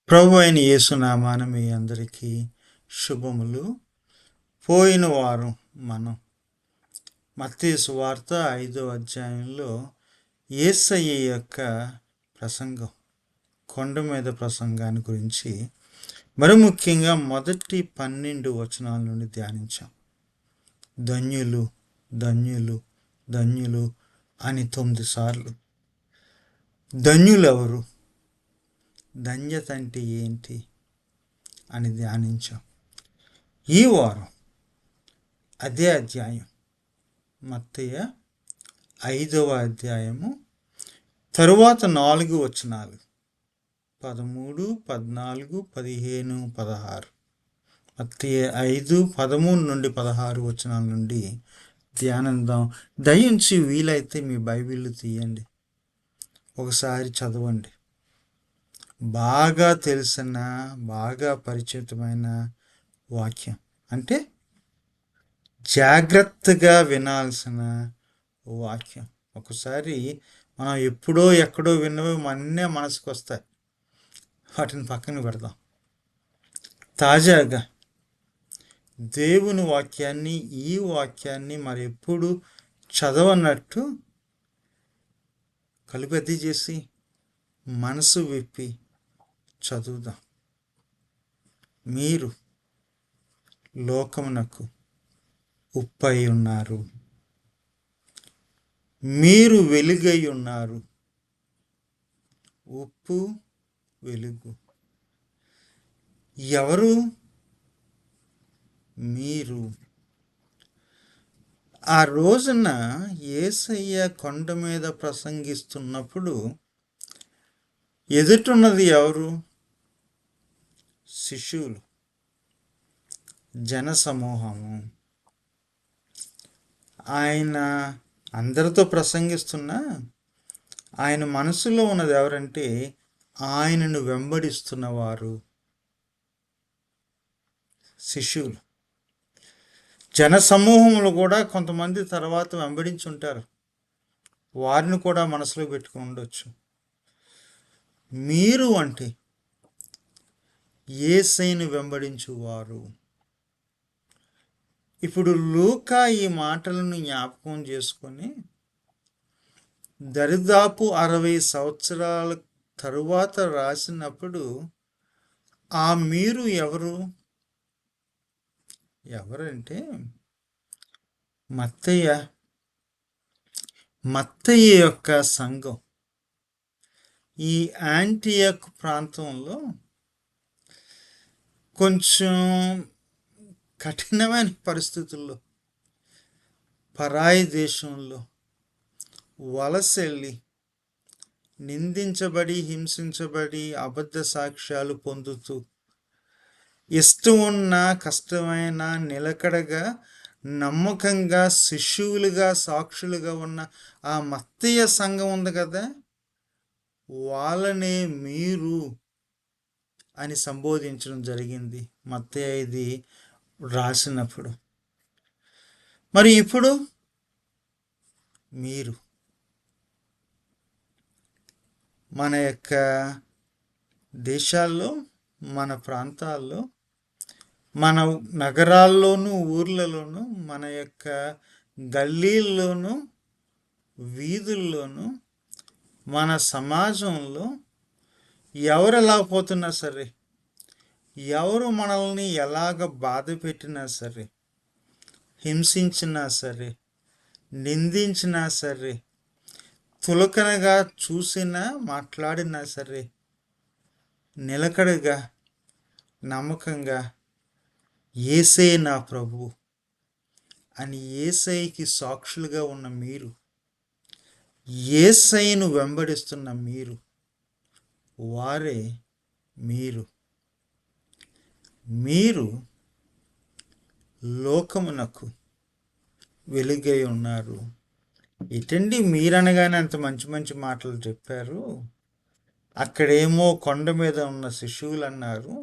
ప్రభు అయిన యేసునామాన మీ అందరికీ శుభములు. పోయిన వారం మనం మత్తయి సువార్త 5వ అధ్యాయంలో యేసయ్య యొక్క ప్రసంగం, కొండ మీద ప్రసంగాన్ని గురించి మరి ముఖ్యంగా మొదటి 12 వచనాల నుండి ధ్యానించాం. ధన్యులు ధన్యులు ధన్యులు అని 9 సార్లు. ధన్యులెవరు, ధన్యత అంటే ఏంటి అని ధ్యానించాం. ఈ వారం అదే అధ్యాయం, మత్తయి 5వ అధ్యాయము తరువాత 4 వచనాలు 13, 14, 15, 16. మత్తయి 5:13 నుండి 16 వచనాల నుండి ధ్యానిద్దాం. దయించి వీలైతే మీ బైబిల్ తీయండి, ఒకసారి చదవండి. బాగా తెలిసిన, బాగా పరిచితమైన వాక్యం, అంటే జాగ్రత్తగా వినాల్సిన వాక్యం. ఒకసారి మనం ఎప్పుడో ఎక్కడో విన్నవి మన్నే మనసుకు వస్తాయి, వాటిని పక్కన పెడదాం. తాజాగా దేవుని వాక్యాన్ని, ఈ వాక్యాన్ని మరి ఎప్పుడు చదవనట్టు కలుపెద్ది చేసి మనసు విప్పి చదువుదాం. మీరు లోకమునకు ఉప్పై ఉన్నారు, మీరు వెలుగై ఉన్నారు. ఉప్పు, వెలుగు. ఎవరు? మీరు. ఆ రోజున యేసయ్య కొండ మీద ప్రసంగిస్తున్నప్పుడు ఎదుటున్నది ఎవరు? శిష్యులు, జనసమూహము. ఆయన అందరితో ప్రసంగిస్తున్నా ఆయన మనసులో ఉన్నది ఎవరంటే ఆయనను వెంబడిస్తున్నవారు, శిష్యులు. జనసమూహములు కూడా కొంతమంది తర్వాత వెంబడించుంటారు, వారిని కూడా మనసులో పెట్టుకుని ఉండొచ్చు. మీరు అంటే యేసయ్యను వెంబడించువారు. ఇప్పుడు లూకా ఈ మాటలను జ్ఞాపకం చేసుకొని దరిదాపు 60 సంవత్సరాల తరువాత రాసినప్పుడు ఆ మీరు ఎవరంటే మత్తయి యొక్క సంఘం. ఈ యాంటియోక్ ప్రాంతంలో కొంచెం కఠినమైన పరిస్థితుల్లో, పరాయి దేశంలో వలసెళ్ళి నిందించబడి, హింసించబడి, అబద్ధ సాక్ష్యాలు పొందుతూ, ఇష్టం ఉన్న, కష్టమైన, నిలకడగా, నమ్మకంగా, శిష్యులుగా, సాక్షులుగా ఉన్న ఆ మత్తయి సంఘం ఉంది కదా, వాళ్ళనే మీరు అని సంబోధించడం జరిగింది మత్తయి రాసినప్పుడు. మరి ఇప్పుడు మీరు మన యొక్క దేశాల్లో, మన ప్రాంతాల్లో, మన నగరాల్లోనూ, ఊర్లలోనూ, మన యొక్క గల్లీల్లోనూ, వీధుల్లోనూ, మన సమాజంలో ఎవరు ఎలా పోతున్నా సరే, ఎవరు మనల్ని ఎలాగ బాధ పెట్టినా సరే, హింసించినా సరే, నిందించినా సరే, తులకనగా చూసినా, మాట్లాడినా సరే, నిలకడగా, నమ్మకంగా యేసే నా ప్రభువు అని యేసయ్యకి సాక్షులుగా ఉన్న మీరు, యేసయ్యను వెంబడిస్తున్న మీరు, వారే మీరు. మీరు లోకమునకు వెలుగై ఉన్నారు. ఇటండి మీరనగానే అంత మంచి మంచి మాటలు చెప్పారు. అక్కడేమో కొండ మీద ఉన్న శిశువులు అన్నారు,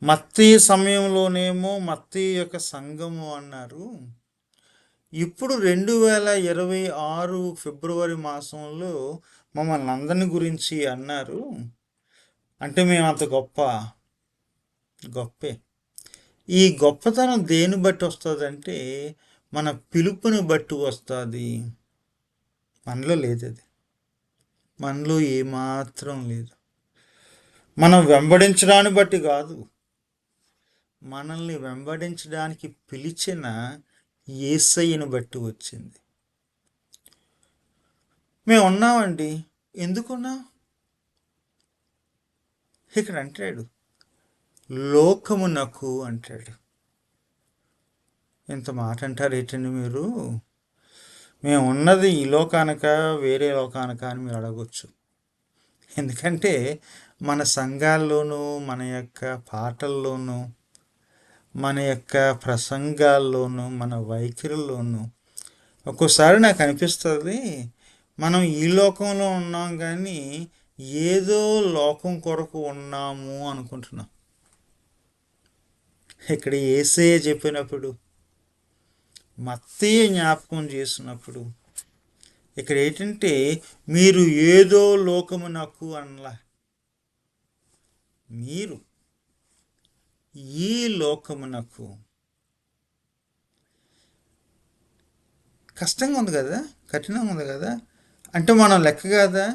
మత్తయి సమయంలోనేమో మత్తయి యొక్క సంఘము అన్నారు. ఇప్పుడు 2026 ఫిబ్రవరి మాసంలో మమ్మల్ని అందరిని గురించి అన్నారు. అంటే మేము అంత గొప్పే. ఈ గొప్పతనం దేని బట్టి వస్తుందంటే మన పిలుపుని బట్టి వస్తుంది. మనలో లేదు అది. మనలో ఏమాత్రం లేదు. మనం వెంబడించడాన్ని బట్టి కాదు, మనల్ని వెంబడించడానికి పిలిచిన యేసయ్యను బట్టి వచ్చింది. మేము ఉన్నామండి. ఎందుకున్నాం? ఇక్కడ అంటాడు లోకమునకు అంటాడు. ఇంత మాట అంటారు ఏంటండి మీరు? మేము ఉన్నది ఈ లోకానక వేరే లోకానక అని మీరు అడగొచ్చు. ఎందుకంటే మన సంఘాల్లోనూ మన యొక్క పాటల్లోనూ మన యొక్క ప్రసంగాల్లోనూ మన వైఖరిలోనూ ఒక్కోసారి నాకు అనిపిస్తుంది మనం ఈ లోకంలో ఉన్నాం కానీ ఏదో లోకం కొరకు ఉన్నాము అనుకుంటున్నాం. ఇక్కడ యేసయ్య చెప్పినప్పుడు, మత్తయి జ్ఞాపకం చేసినప్పుడు ఇక్కడ ఏంటంటే మీరు ఏదో లోకమునకు అనలా, మీరు ఈ లోకమునకు. కష్టంగా ఉంది కదా, కఠినంగా ఉంది కదా. అంటే మనం లెక్క కాదా?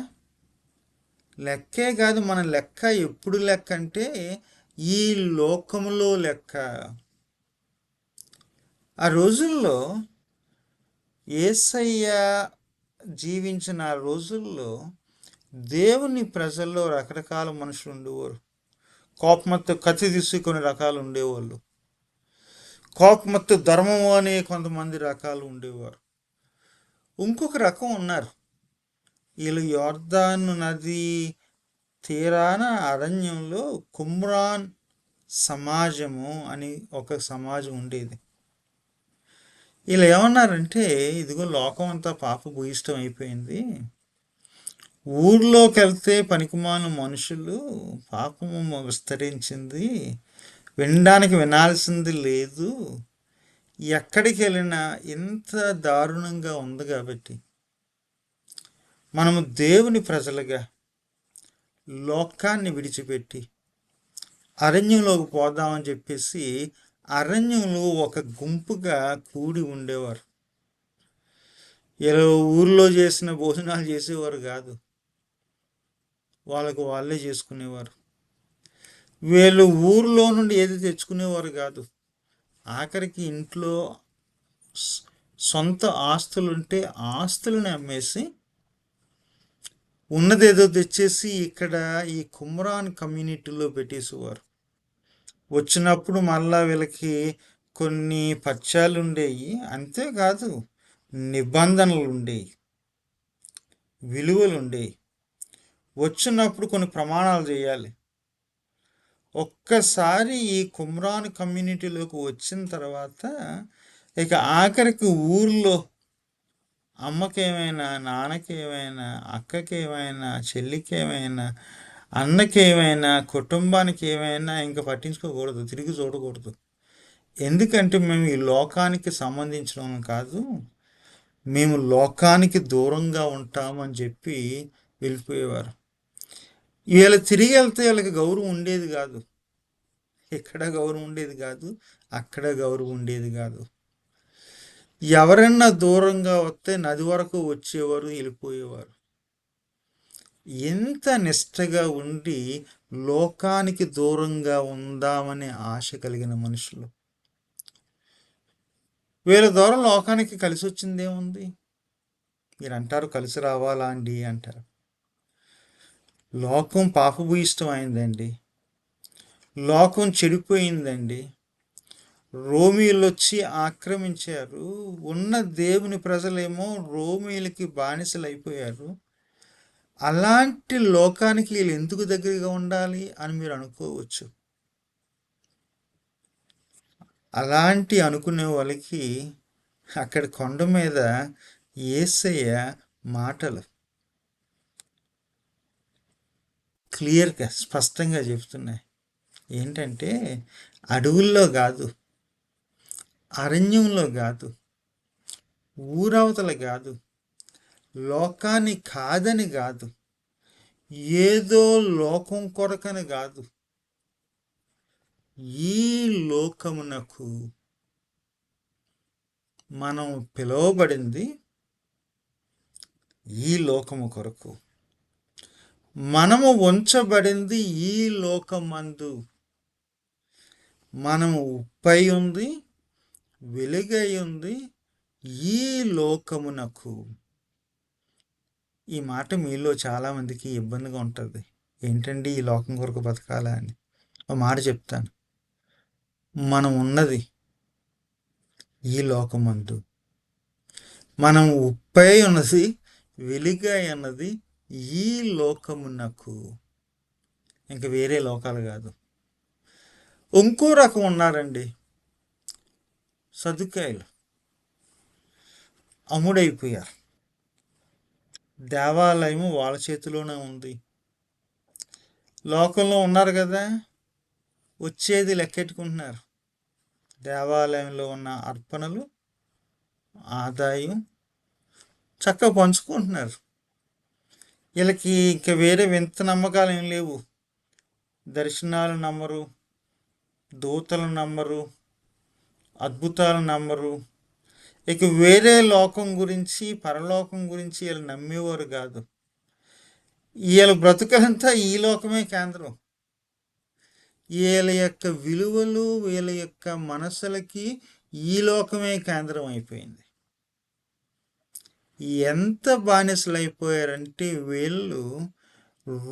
లెక్కే కాదు. మన లెక్క ఎప్పుడు లెక్క అంటే ఈ లోకములో లెక్క. ఆ రోజుల్లో యేసయ్య జీవించిన ఆ రోజుల్లో దేవుని ప్రజల్లో రకరకాల మనుషులు ఉండేవారు. కోపమత్తు కత్తి తీసుకునే రకాలు ఉండేవాళ్ళు. కోపమత్తు ధర్మము అనే కొంతమంది రకాలు ఉండేవారు. ఇంకొక రకం ఉన్నారు. వీళ్ళు యోర్దాను నది తీరాన అరణ్యంలో కుమ్రాన్ సమాజము అని ఒక సమాజం ఉండేది. వీళ్ళు ఏమన్నారంటే ఇదిగో లోకం అంతా పాపభూయిష్టం అయిపోయింది, ఊర్లోకి వెళ్తే పనికిమాలిన మనుషులు, పాపము విస్తరించింది, వినడానికి వినాల్సింది లేదు, ఎక్కడికి వెళ్ళినా ఇంత దారుణంగా ఉంది కాబట్టి మనము దేవుని ప్రజలుగా లోకాన్ని విడిచిపెట్టి అరణ్యంలోకి పోదామని చెప్పేసి అరణ్యంలో ఒక గుంపుగా కూడి ఉండేవారు. ఇలా ఊర్లో చేసిన భోజనాలు చేసేవారు కాదు, వాళ్ళకు వాళ్ళే చేసుకునేవారు. వీళ్ళు ఊర్లో నుండి ఏది తెచ్చుకునేవారు కాదు. ఆఖరికి ఇంట్లో సొంత ఆస్తులుంటే ఆస్తులను అమ్మేసి ఉన్నదేదో తెచ్చేసి ఇక్కడ ఈ కుమ్రాన్ కమ్యూనిటీలో పెట్టేసేవారు. వచ్చినప్పుడు మళ్ళా వీళ్ళకి కొన్ని పత్యాలు ఉండేవి, అంతేకాదు నిబంధనలు ఉండేవి, విలువలు ఉండేవి. వచ్చినప్పుడు కొన్ని ప్రమాణాలు చేయాలి. ఒక్కసారి ఈ కుమ్రాన్ కమ్యూనిటీలోకి వచ్చిన తర్వాత ఇక ఆఖరికి ఊర్లో అమ్మకేమైనా, నాన్నకేమైనా, అక్కకేమైనా, చెల్లికేమైనా, అన్నకేమైనా, కుటుంబానికి ఏమైనా ఇంకా పట్టించుకోకూడదు, తిరిగి చూడకూడదు. ఎందుకంటే మేము ఈ లోకానికి సంబంధించిన కాదు, మేము లోకానికి దూరంగా ఉంటామని చెప్పి వెళ్ళిపోయేవారు. వీళ్ళు తిరిగి వెళ్తే వీళ్ళకి గౌరవం ఉండేది కాదు. ఇక్కడ గౌరవం ఉండేది కాదు, అక్కడ గౌరవం ఉండేది కాదు. ఎవరన్నా దూరంగా వస్తే నది వరకు వచ్చేవారు, వెళ్ళిపోయేవారు. ఎంత నిష్టగా ఉండి లోకానికి దూరంగా ఉందామనే ఆశ కలిగిన మనుషులు. వీళ్ళ ద్వారా లోకానికి కలిసి వచ్చిందేముంది? మీరు అంటారు కలిసి రావాలా అండి అంటారు. లోకం పాపభూయిష్టం అయిందండి, లోకం చెడిపోయిందండి, రోమీలు వచ్చి ఆక్రమించారు. ఉన్న దేవుని ప్రజలేమో రోమీలకి బానిసలు అయిపోయారు. అలాంటి లోకానికి వీళ్ళు ఎందుకు దగ్గరగా ఉండాలి అని మీరు అనుకోవచ్చు. అలాంటి అనుకునే వాళ్ళకి అక్కడ కొండ మీద యేసయ్య మాటలు క్లియర్గా స్పష్టంగా చెప్తున్నాయి. ఏంటంటే అడవుల్లో కాదు, అరణ్యంలో కాదు, ఊరవతల కాదు, లోకాన్ని కాదని కాదు, ఏదో లోకం కొరకని కాదు, ఈ లోకమునకు మనం పిలువబడింది ఈ లోకము కొరకు. మనము ఉంచబడింది ఈ లోకమందు. మనము ఉప్పై ఉంది, వెలుగై ఉంది ఈ లోకమునకు. ఈ మాట మీలో చాలామందికి ఇబ్బందిగా ఉంటుంది. ఏంటండి ఈ లోకం కొరకు బతకాలా అని. ఒక మాట చెప్తాను, మనం ఉన్నది ఈ లోకమందు. మనం ఉప్పై ఉన్నది, వెలుగై ఉన్నది ఈ లోకమునకు, ఇంక వేరే లోకాలు కాదు. ఇంకో రకం ఉన్నారండి, సదుకాయలు. అమ్ముడైపోయారు. దేవాలయము వాళ్ళ చేతిలోనే ఉంది. లోకంలో ఉన్నారు కదా, వచ్చేది లెక్కెట్టుకుంటున్నారు. దేవాలయంలో ఉన్న అర్పణలు, ఆదాయం చక్కగా పంచుకుంటున్నారు. వీళ్ళకి ఇంకా వేరే వింత నమ్మకాలు ఏం లేవు. దర్శనాలు నమ్మరు, దూతలు నమ్మరు, అద్భుతాలు నమ్మరు. ఇక వేరే లోకం గురించి, పరలోకం గురించి వీళ్ళు నమ్మేవారు కాదు. వీళ్ళ బ్రతుకంతా ఈ లోకమే కేంద్రం. వీళ్ళ యొక్క విలువలు, వీళ్ళ యొక్క మనసులకి ఈ లోకమే కేంద్రం అయిపోయింది. ఎంత బానిసలైపోయారంటే వీళ్ళు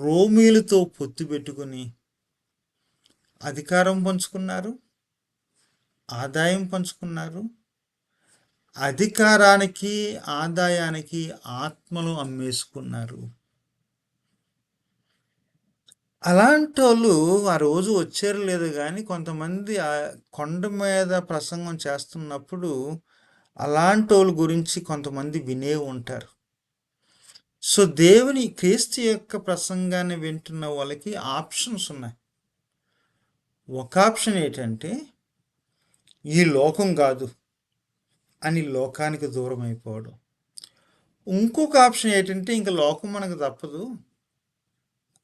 రోమీలతో పొత్తు పెట్టుకుని అధికారం పంచుకున్నారు, ఆదాయం పంచుకున్నారు. అధికారానికి, ఆదాయానికి ఆత్మలు అమ్మేసుకున్నారు. అలాంటి వాళ్ళు ఆ రోజు వచ్చారు లేదు కానీ, కొంతమంది ఆ కొండ మీద ప్రసంగం చేస్తున్నప్పుడు అలాంటి వాళ్ళ గురించి కొంతమంది వినే ఉంటారు. సో దేవుని క్రీస్తు యొక్క ప్రసంగాన్ని వింటున్న వాళ్ళకి ఆప్షన్స్ ఉన్నాయి. ఒక ఆప్షన్ ఏంటంటే ఈ లోకం కాదు అని లోకానికి దూరం అయిపోవడం. ఇంకొక ఆప్షన్ ఏంటంటే ఇంక లోకం మనకు తప్పదు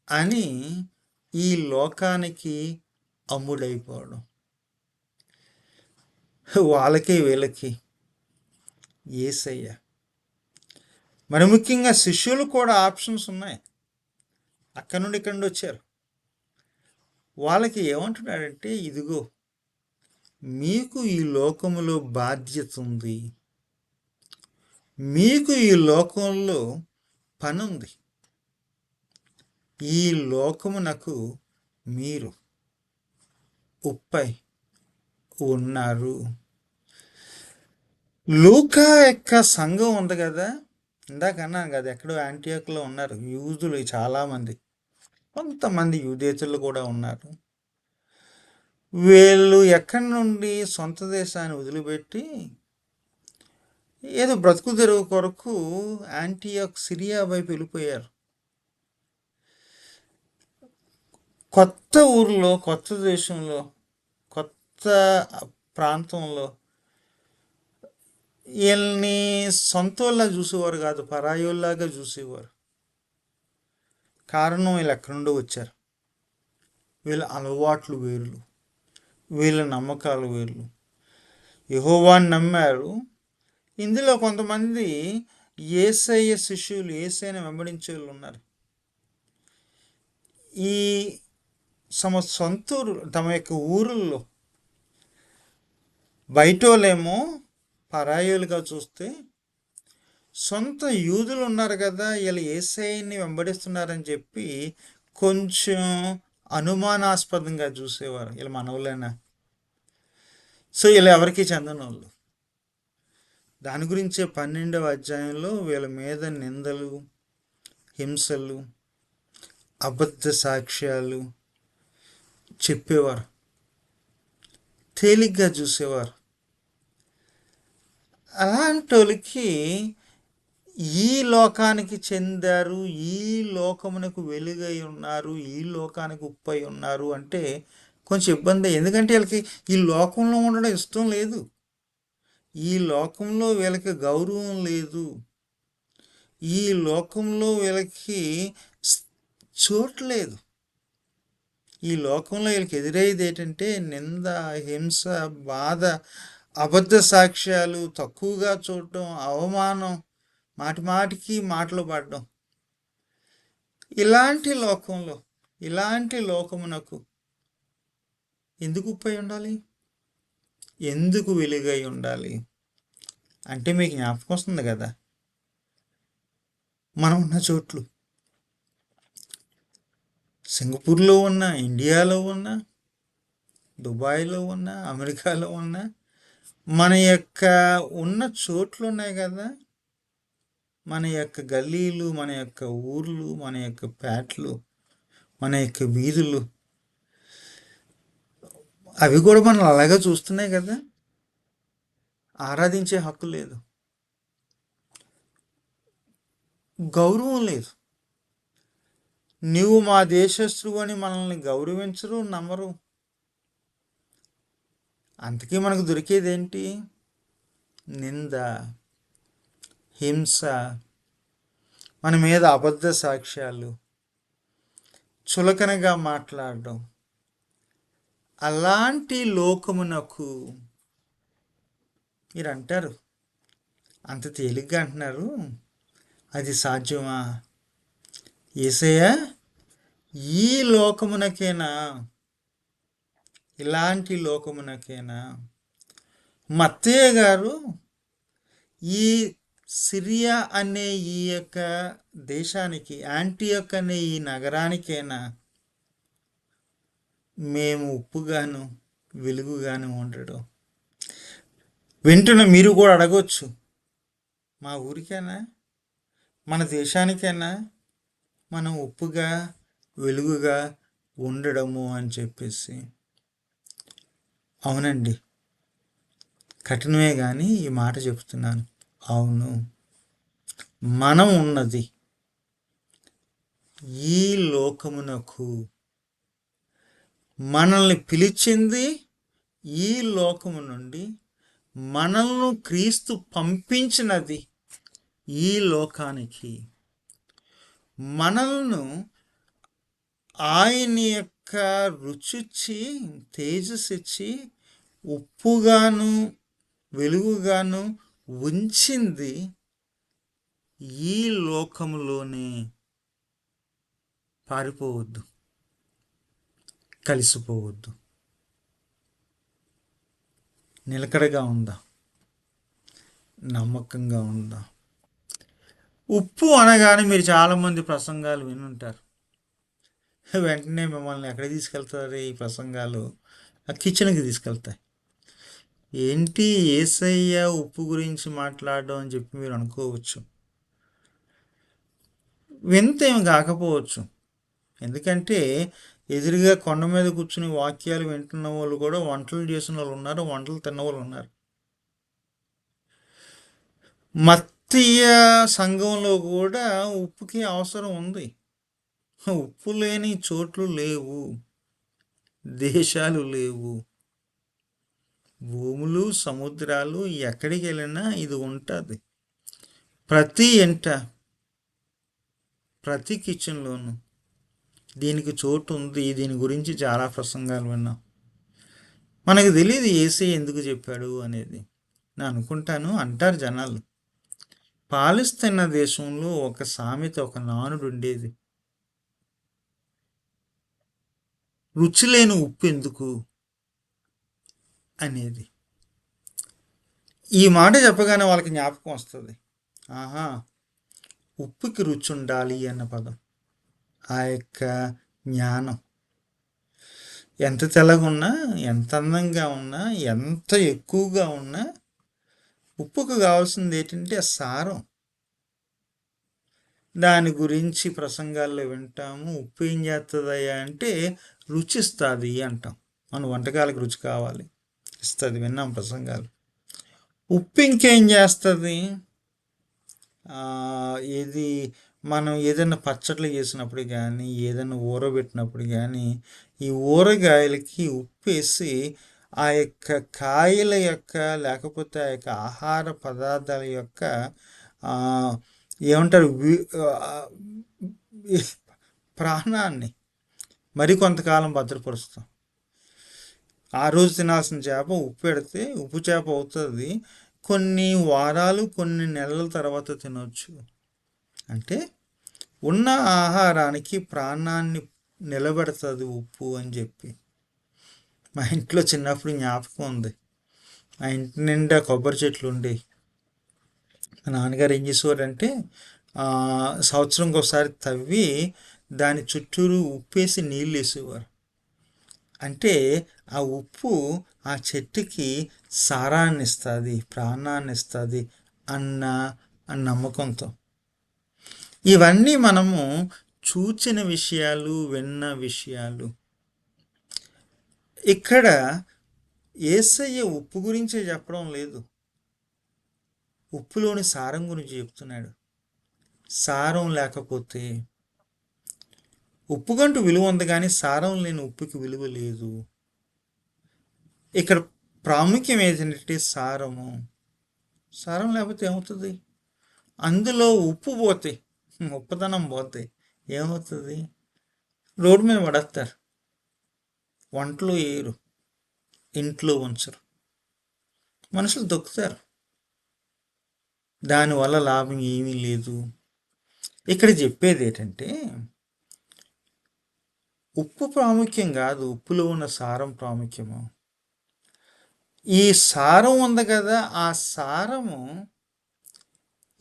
అని ఈ లోకానికి అమ్ముడైపోవడం. వాళ్ళకి వీళ్ళకి యేసయ్య. మరి ముఖ్యంగా శిష్యులు కూడా ఆప్షన్స్ ఉన్నాయి. అక్కడ నుండి ఇక్కడ నుండి వచ్చారు. వాళ్ళకి ఏమంటున్నాడంటే, ఇదిగో మీకు ఈ లోకములో బాధ్యత ఉంది, మీకు ఈ లోకంలో పని ఉంది. ఈ లోకమునకు మీరు ఉప్పై ఉన్నారు. లూకా యొక్క సంఘం ఉంది కదా, ఇందాక అన్నాను కదా, ఎక్కడో యాంటియోకులో ఉన్నారు యూదులు చాలామంది, కొంతమంది యూదేతరులు కూడా ఉన్నారు. వీళ్ళు ఎక్కడి నుండి సొంత దేశాన్ని వదిలిపెట్టి ఏదో బ్రతుకు తెరువు కొరకు యాంటియోక్ సిరియా వైపు వెళ్ళిపోయారు. కొత్త ఊర్లో, కొత్త దేశంలో, కొత్త ప్రాంతంలో వీళ్ళని సొంతోళ్ళ చూసేవారు కాదు, పరాయోళ్ళలాగా చూసేవారు. కారణం వీళ్ళు ఎక్కడి నుండో వచ్చారు. వీళ్ళ అలవాట్లు వేర్లు, వీళ్ళ నమ్మకాలు వేర్లు. యెహోవాని నమ్మారు. ఇందులో కొంతమంది యేసయ్య శిష్యులు, యేసయ్యని వెంబడించే వాళ్ళు ఉన్నారు. ఈ సొంత ఊరు, తమ యొక్క ఊరుల్లో బయటోళ్ళేమో పరాయులుగా చూస్తే, సొంత యూదులు ఉన్నారు కదా, వీళ్ళు యేసయ్యని వెంబడిస్తున్నారని చెప్పి కొంచెం అనుమానాస్పదంగా చూసేవారు. వీళ్ళు మనవులేనా, సో వీళ్ళు ఎవరికి చెందని వాళ్ళు. దాని గురించే 12వ అధ్యాయంలో వీళ్ళ మీద నిందలు, హింసలు, అబద్ధ సాక్ష్యాలు చెప్పేవారు, తేలిగ్గా చూసేవారు. అలాంటి వాళ్ళకి ఈ లోకానికి చెందారు, ఈ లోకమునకు వెలుగై ఉన్నారు, ఈ లోకానికి ఉప్పై ఉన్నారు అంటే కొంచెం ఇబ్బంది. ఎందుకంటే వీళ్ళకి ఈ లోకంలో ఉండడం ఇష్టం లేదు, ఈ లోకంలో వీళ్ళకి గౌరవం లేదు, ఈ లోకంలో వీళ్ళకి చోటు లేదు. ఈ లోకంలో వీళ్ళకి ఎదురయ్యేది ఏంటంటే నింద, హింస, బాధ, అబద్ధ సాక్ష్యాలు, తక్కువగా చూడటం, అవమానం, మాటిమాటికి మాటలు పడడం. ఇలాంటి లోకమునకు ఎందుకు ఉప్పై ఉండాలి? ఎందుకు వెలుగై ఉండాలి అంటే మీకు జ్ఞాపకం వస్తుంది కదా, మనం ఉన్న చోట్లు సింగపూర్లో ఉన్న, ఇండియాలో ఉన్న, దుబాయ్లో ఉన్న, అమెరికాలో ఉన్న, మన యొక్క ఉన్న చోట్లు ఉన్నాయి కదా, మన యొక్క గల్లీలు, మన యొక్క ఊర్లు, మన యొక్క పేటలు, మన యొక్క వీధులు, అవి కూడా మనం అలాగే చూస్తున్నాయి కదా. ఆరాధించే హక్కు లేదు, గౌరవం లేదు. నువ్వు మా దేశస్తువు అని మనల్ని గౌరవించరు, నమ్మరు. అందుకే మనకు దొరికేదేంటి? నింద, హింస, మన మీద అబద్ధ సాక్ష్యాలు, చులకనగా మాట్లాడడం. అలాంటి లోకమునకు మీరు అంటారు, అంత తేలిగ్గా అంటున్నారు, అది సాధ్యమా? యేసయ్య ఈ లోకమునకేనా, ఇలాంటి లోకమునకేనా? మత్తయ్య గారు ఈ సిరియా అనే ఈ యొక్క దేశానికి, యాంటియోక్ అనే ఈ నగరానికైనా మేము ఉప్పుగాను వెలుగుగాను ఉండడం. వింటున్న మీరు కూడా అడగొచ్చు, మా ఊరికైనా, మన దేశానికైనా మనం ఉప్పుగా వెలుగుగా ఉండడము అని చెప్పేసి. అవునండి, కఠినమే కానీ ఈ మాట చెప్తున్నాను. అవును, మనం ఉన్నది ఈ లోకమునకు, మనల్ని పిలిచింది ఈ లోకము నుండి, మనల్ని క్రీస్తు పంపించినది ఈ లోకానికి. మనల్ని ఆయన యొక్క రుచిచ్చి, తేజస్సిచ్చి, ఉప్పుగాను వెలుగుగాను ఉంచింది ఈ లోకములోనే. పారిపోవద్దు, కలిసిపోవద్దు, నిలకడగా ఉందా, నమ్మకంగా ఉందా. ఉప్పు అనగానే మీరు చాలామంది ప్రసంగాలు వినుంటారు. వెంటనే మిమ్మల్ని ఎక్కడ తీసుకెళ్తారు ఈ ప్రసంగాలు? ఆ కిచెన్కి తీసుకెళ్తాయి. ఏంటి యేసయ్య ఉప్పు గురించి మాట్లాడడం అని చెప్పి మీరు అనుకోవచ్చు. వింత ఏమి కాకపోవచ్చు, ఎందుకంటే ఎదురుగా కొండ మీద కూర్చుని వాక్యాలు వింటున్న వాళ్ళు కూడా వంటలు చేసిన వాళ్ళు ఉన్నారు, వంటలు తిన్న వాళ్ళు ఉన్నారు. మత్తయ్య సంఘంలో కూడా ఉప్పుకి అవసరం ఉంది. ఉప్పు లేని చోట్లు లేవు, దేశాలు లేవు, భూములు, సముద్రాలు, ఎక్కడికి వెళ్ళినా ఇది ఉంటుంది. ప్రతి ఇంట, ప్రతి కిచెన్లోనూ దీనికి చోటు ఉంది. దీని గురించి చాలా ప్రసంగాలు విన్నాం. మనకు తెలియదు యేసయ్య ఎందుకు చెప్పాడు అనేది. నేను అనుకుంటాను, అంటారు జనాలు, పాలిస్తీనా దేశంలో ఒక సామెత, ఒక నానుడు ఉండేది, రుచి లేని ఉప్పు ఎందుకు అనేది. ఈ మాట చెప్పగానే వాళ్ళకి జ్ఞాపకం వస్తుంది, ఆహా, ఉప్పుకి రుచి ఉండాలి అన్న పదం. ఆ యొక్క జ్ఞానం ఎంత తెల్లగా ఉన్నా, ఎంత అందంగా ఉన్నా, ఎంత ఎక్కువగా ఉన్నా, ఉప్పుకు కావాల్సింది ఏంటంటే సారం. దాని గురించి ప్రసంగాల్లో వింటాము. ఉప్పు ఏం చేస్తుందయ్యా అంటే రుచిస్తుంది అంటాం. మన వంటకాలకు రుచి కావాలి, ఇస్తుంది, విన్నాం ప్రసంగాలు. ఉప్పు ఇంకేం చేస్తుంది? ఇది మనం ఏదైనా పచ్చళ్ళు చేసినప్పుడు కానీ, ఏదైనా ఊరబెట్టినప్పుడు కానీ, ఈ ఊరగాయలకి ఉప్పు వేసి ఆ యొక్క కాయల యొక్క, లేకపోతే ఆ యొక్క ఆహార పదార్థాల యొక్క ఏమంటారు, ప్రాణాన్ని మరి కొంతకాలం భద్రపరుస్తాం. ఆ రోజు తినాల్సిన చేప ఉప్పు పెడితే ఉప్పు చేప అవుతుంది, కొన్ని వారాలు కొన్ని నెలల తర్వాత తినొచ్చు. అంటే ఉన్న ఆహారానికి ప్రాణాన్ని నిలబెడుతుంది ఉప్పు అని చెప్పి. మా ఇంట్లో చిన్నప్పుడు జ్ఞాపకం ఉంది. మా ఇంటి నిండా కొబ్బరి చెట్లు ఉండేవి. మా నాన్నగారు ఏం చేసేవారంటే సంవత్సరంకి ఒకసారి తవ్వి దాని చుట్టూరు ఉప్పేసి నీళ్ళు వేసేవారు. అంటే ఆ ఉప్పు ఆ చెట్టుకి సారాన్ని ఇస్తుంది, ప్రాణాన్ని ఇస్తుంది అన్న నమ్మకంతో. ఇవన్నీ మనము చూచిన విషయాలు, విన్న విషయాలు. ఇక్కడ యేసయ్య ఉప్పు గురించే చెప్పడం లేదు, ఉప్పులోని సారం గురించి చెప్తున్నాడు. సారం లేకపోతే ఉప్పుకంటూ విలువ ఉంది, కానీ సారం లేని ఉప్పుకి విలువ లేదు. ఇక్కడ ప్రాముఖ్యం ఏంటంటే సారము. సారం లేకపోతే ఏమవుతుంది? అందులో ఉప్పు పోతే, ఉప్పుదనం పోతే ఏమవుతుంది? రోడ్డు మీద పడేస్తారు, వంటలు వేయరు, ఇంట్లో ఉంచరు, మనుషులు దొక్కుతారు. దానివల్ల లాభం ఏమీ లేదు. ఇక్కడ చెప్పేది ఏంటంటే ఉప్పు ప్రాముఖ్యం కాదు, ఉప్పులో ఉన్న సారం ప్రాముఖ్యము. ఈ సారం ఉంది కదా, ఆ సారము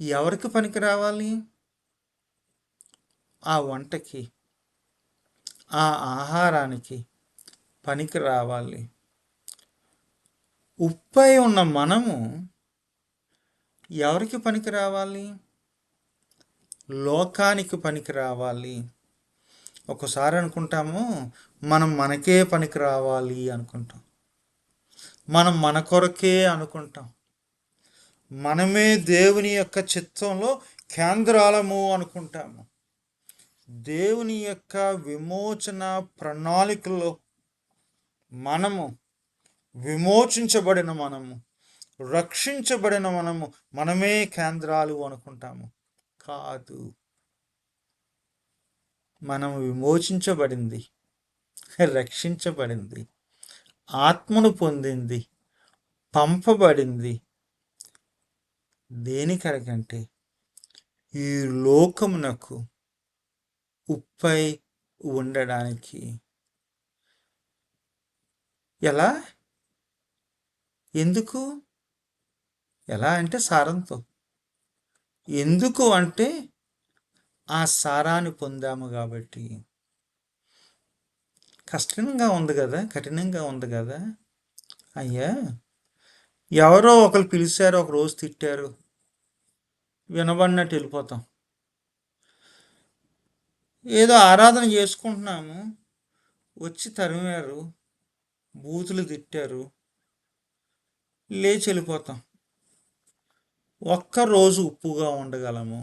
ఎవరికి పనికి రావాలి? ఆ వంటకి, ఆ ఆహారానికి పనికి రావాలి. ఉప్పై ఉన్న మనము ఎవరికి పనికి రావాలి? లోకానికి పనికి రావాలి. ఒకసారి అనుకుంటాము మనం మనకే పనికి రావాలి అనుకుంటాం, మనం మన కొరకే అనుకుంటాం, మనమే దేవుని యొక్క చిత్తంలో కేంద్రాలము అనుకుంటాము. దేవుని యొక్క విమోచన ప్రణాళికలో మనము విమోచించబడిన మనము, రక్షించబడిన మనము, మనమే కేంద్రాలు అనుకుంటాము. కాదు, మనము విమోచించబడింది, రక్షించబడింది, ఆత్మను పొందింది, పంపబడింది దేనికరకంటే ఈ లోకమునకు ఉప్పై ఉండడానికి. ఎలా? ఎందుకు? ఎలా అంటే సారంతో. ఎందుకు అంటే ఆ సారాన్ని పొందాము కాబట్టి. కష్టంగా ఉంది కదా, కఠినంగా ఉంది కదా. అయ్యా, ఎవరో ఒకరు పిలిచారు, ఒక రోజు తిట్టారు, వినబడినట్టు వెళ్ళిపోతాం. ఏదో ఆరాధన చేసుకుంటున్నాము, వచ్చి తరిమారు, బూతులు తిట్టారు, లేచి వెళ్ళిపోతాం. ఒక్కరోజు ఉప్పుగా ఉండగలము,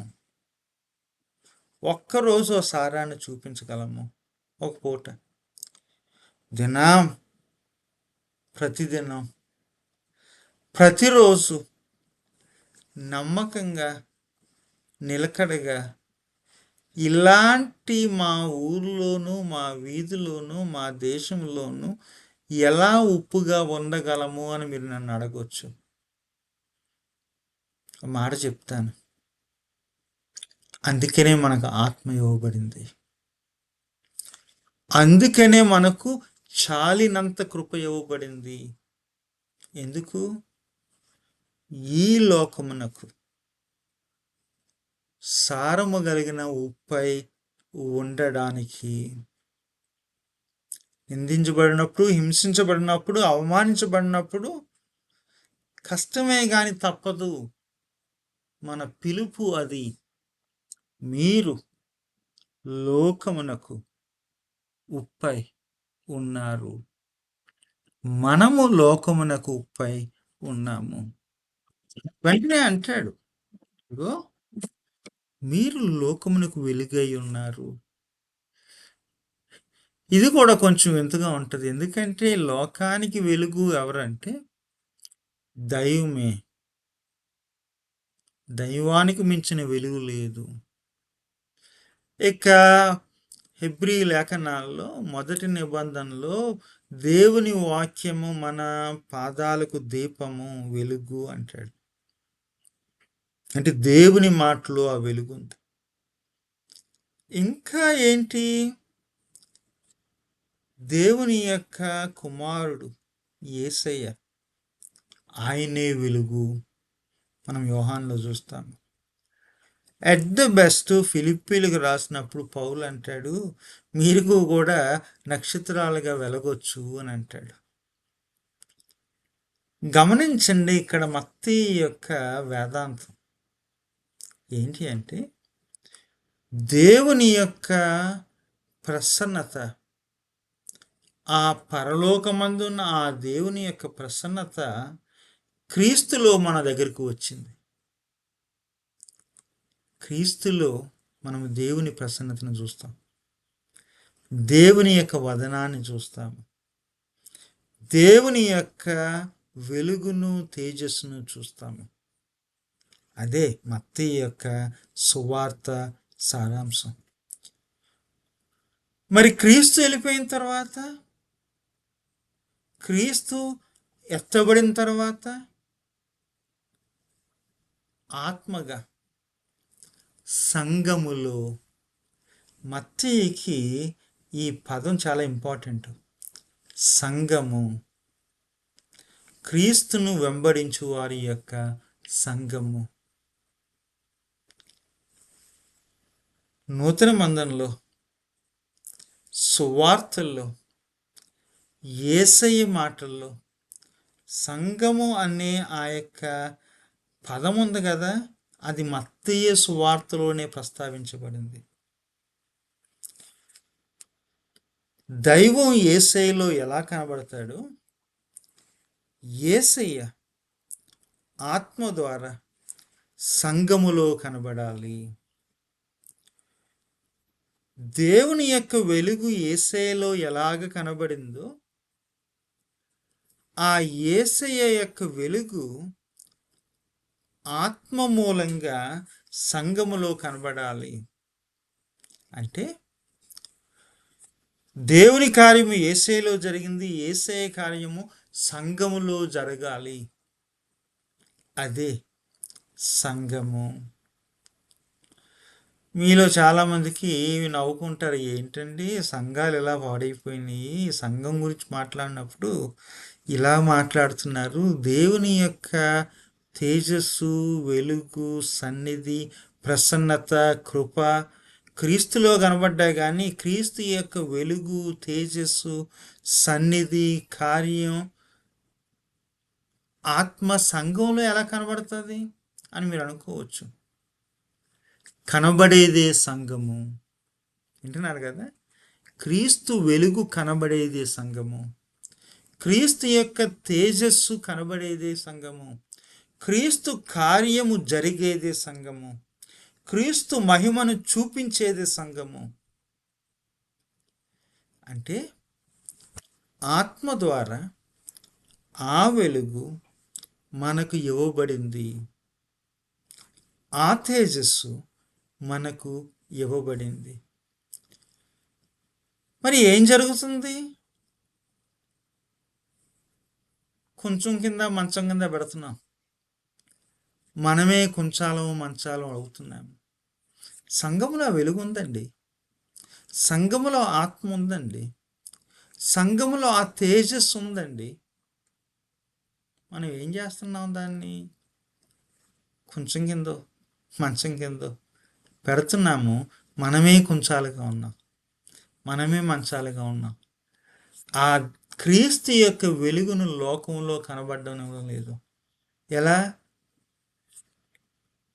ఒక్కరోజు ఆ సారాన్ని చూపించగలము, ఒక పూట. దినం, ప్రతిదినం, ప్రతిరోజు నమ్మకంగా, నిలకడగా ఇలాంటి మా ఊర్లోనూ, మా వీధిలోనూ, మా దేశంలోనూ ఎలా ఉప్పుగా ఉండగలము అని మీరు నన్ను అడగవచ్చు. మాట చెప్తాను. అందుకనే మనకు ఆత్మ ఇవ్వబడింది, అందుకనే మనకు చాలినంత కృప ఇవ్వబడింది. ఎందుకు? ఈ లోకమునకు సారము కలిగిన ఉప్పై ఉండడానికి. నిందించబడినప్పుడు, హింసించబడినప్పుడు, అవమానించబడినప్పుడు కష్టమే గాని తప్పదు. మన పిలుపు అది. మీరు లోకమునకు ఉప్పై ఉన్నారు, మనము లోకమునకు ఉప్పై ఉన్నాము. వెంటనే అంటాడు, ఇగో మీరు లోకమునకు వెలుగై ఉన్నారు. ఇది కూడా కొంచెం వింతగా ఉంటుంది, ఎందుకంటే లోకానికి వెలుగు ఎవరంటే దైవమే. దైవానికి మించిన వెలుగు లేదు. ఇక హెబ్రీ లేఖనాల్లో మొదటి నిబంధనలో దేవుని వాక్యము మన పాదాలకు దీపము వెలుగు అంటాడు. అంటే దేవుని మాటలో ఆ వెలుగు ఉంది. ఇంకా ఏంటి, దేవుని యొక్క కుమారుడు యేసయ్య, ఆయనే వెలుగు. మనం యోహాన్లో చూస్తాము. అట్ ద బెస్ట్ ఫిలిప్పీలకు రాసినప్పుడు పౌలు అంటాడు, మీరు కూడా నక్షత్రాలుగా వెలగొచ్చు అని అంటాడు. గమనించండి, ఇక్కడ మత్తయి యొక్క వేదాంతం ఏంటి అంటే, దేవుని యొక్క ప్రసన్నత, ఆ పరలోకమందున్న ఆ దేవుని యొక్క ప్రసన్నత క్రీస్తులో మన దగ్గరకు వచ్చింది. క్రీస్తులో మనము దేవుని ప్రసన్నతను చూస్తాం, దేవుని యొక్క వదనాన్ని చూస్తాము, దేవుని యొక్క వెలుగును తేజస్సును చూస్తాము. అదే మత్తయి యొక్క సువార్త సారాంశం. మరి క్రీస్తు వెళ్ళిపోయిన తర్వాత, క్రీస్తు ఎత్తబడిన తర్వాత ఆత్మగా సంఘములో, మత్తయికి ఈ పదం చాలా ఇంపార్టెంట్. సంఘము, క్రీస్తును వెంబడించు వారి యొక్క సంఘము. నూతన మందంలో సువార్తల్లో యేసయ్య మాటల్లో సంఘము అనే ఆ యొక్క పదం ఉంది కదా, అది మత్తయి సువార్తలోనే ప్రస్తావించబడింది. దైవం యేసయ్యలో ఎలా కనబడతాడు? యేసయ్య ఆత్మ ద్వారా సంఘములో కనబడాలి. దేవుని యొక్క వెలుగు యేసయ్యలో ఎలాగ కనబడిందో, ఆ యేసయ్య యొక్క వెలుగు ఆత్మ మూలంగా సంఘములో కనబడాలి. అంటే దేవుని కార్యము యేసయ్యలో జరిగింది, యేసయ్య కార్యము సంఘములో జరగాలి. అదే సంఘము. మీలో చాలామందికి నవ్వుకుంటారు, ఏంటండి సంఘాలు ఎలా పాడైపోయినాయి, సంఘం గురించి మాట్లాడినప్పుడు ఇలా మాట్లాడుతున్నారు. దేవుని యొక్క తేజస్సు, వెలుగు, సన్నిధి, ప్రసన్నత, కృప క్రీస్తులో కనబడ్డాయి, కానీ క్రీస్తు యొక్క వెలుగు, తేజస్సు, సన్నిధి, కార్యం, ఆత్మ సంఘంలో ఎలా కనబడుతుంది అని మీరు అనుకోవచ్చు. కనబడేదే సంఘము. వింటున్నారు కదా, క్రీస్తు వెలుగు కనబడేదే సంఘము, క్రీస్తు యొక్క తేజస్సు కనబడేదే సంఘము, క్రీస్తు కార్యము జరిగేదే సంఘము, క్రీస్తు మహిమను చూపించేదే సంఘము. అంటే ఆత్మ ద్వారా ఆ వెలుగు మనకు ఇవ్వబడింది, ఆ తేజస్సు మనకు ఇవ్వబడింది. మరి ఏం జరుగుతుంది? కొంచెం కింద మంచం కింద పెడుతున్నాం, మనమే కొంచాలం మంచాలం అవుతున్నాము. సంఘములో వెలుగు ఉందండి, సంఘములో ఆత్మ ఉందండి, సంఘములో ఆ తేజస్సు ఉందండి. మనం ఏం చేస్తున్నాం? దాన్ని కొంచెం కిందో మంచం కిందో పెడుతున్నాము. మనమే కొంచాలుగా ఉన్నాం, మనమే మంచాలుగా ఉన్నాం. ఆ క్రీస్తు యొక్క వెలుగును లోకంలో కనబడడం లేదు. ఎలా?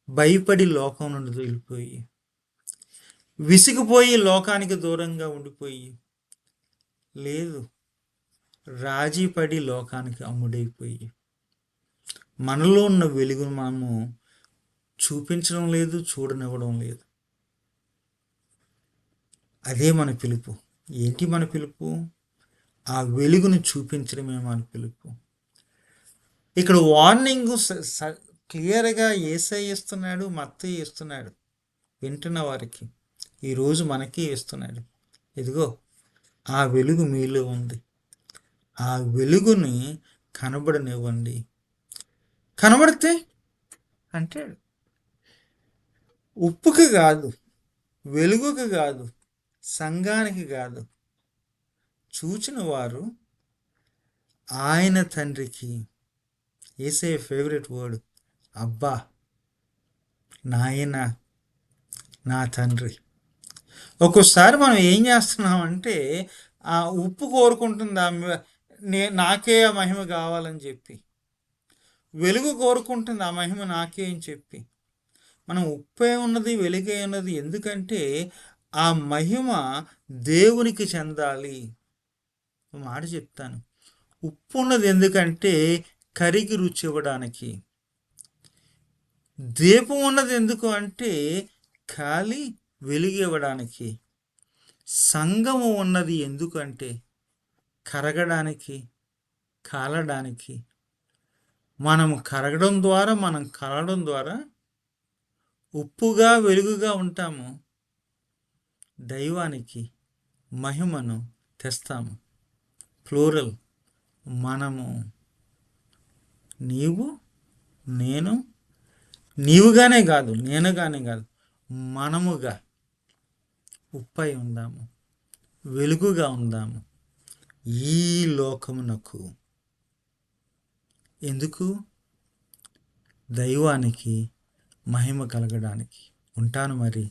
భయపడి లోకం నుండి వెళ్ళిపోయి, విసిగిపోయి లోకానికి దూరంగా ఉండిపోయి, లేదు రాజీపడి లోకానికి అమ్ముడైపోయి, మనలో ఉన్న వెలుగును మనము చూపించడం లేదు, చూడనివ్వడం లేదు. అదే మన పిలుపు. ఏంటి మన పిలుపు? ఆ వెలుగును చూపించడమే మన పిలుపు. ఇక్కడ వార్నింగ్ క్లియర్గా యేసయ్య ఇస్తున్నాడు, మత్తయి ఇస్తున్నాడు, వింటున్న వారికి ఈరోజు మనకి ఇస్తున్నాడు. ఇదిగో ఆ వెలుగు మీలో ఉంది. ఆ వెలుగుని కనబడనివ్వండి. కనబడితే అంటే ఉప్పుకి కాదు, వెలుగుకి కాదు, సంఘానికి కాదు, చూచిన వారు ఆయన తండ్రికి. యేసయ్య ఫేవరెట్ వర్డ్ అబ్బా, నాయన, నా తండ్రి. ఒక్కోసారి మనం ఏం చేస్తున్నామంటే ఆ ఉప్పు కోరుకుంటుంది నాకే ఆ మహిమ కావాలని చెప్పి, వెలుగు కోరుకుంటుంది ఆ మహిమ నాకే అని చెప్పి. మనం ఉప్పే ఉన్నది, వెలుగే ఉన్నది, ఎందుకంటే ఆ మహిమ దేవునికి చెందాలి. మాట చెప్తాను, ఉప్పు ఉన్నది ఎందుకంటే కరిగి రుచి ఇవ్వడానికి. దీపం ఉన్నది ఎందుకు అంటే కాలి వెలుగు ఇవ్వడానికి. సంఘము ఉన్నది ఎందుకంటే కరగడానికి, కాలడానికి. మనం కరగడం ద్వారా, మనం కలవడం ద్వారా ఉప్పుగా వెలుగుగా ఉంటాము. దైవానికి మహిమను తెస్తాము. ప్లూరల్, మనము, నీవు, నేను, నీవుగానే కాదు, నేనుగానే కాదు, మనముగా ఉప్పై ఉందాము, వెలుగుగా ఉందాము ఈ లోకమునకు. ఎందుకు? దైవానికి మహిమ కలగడానికి. ఉంటాను మరి.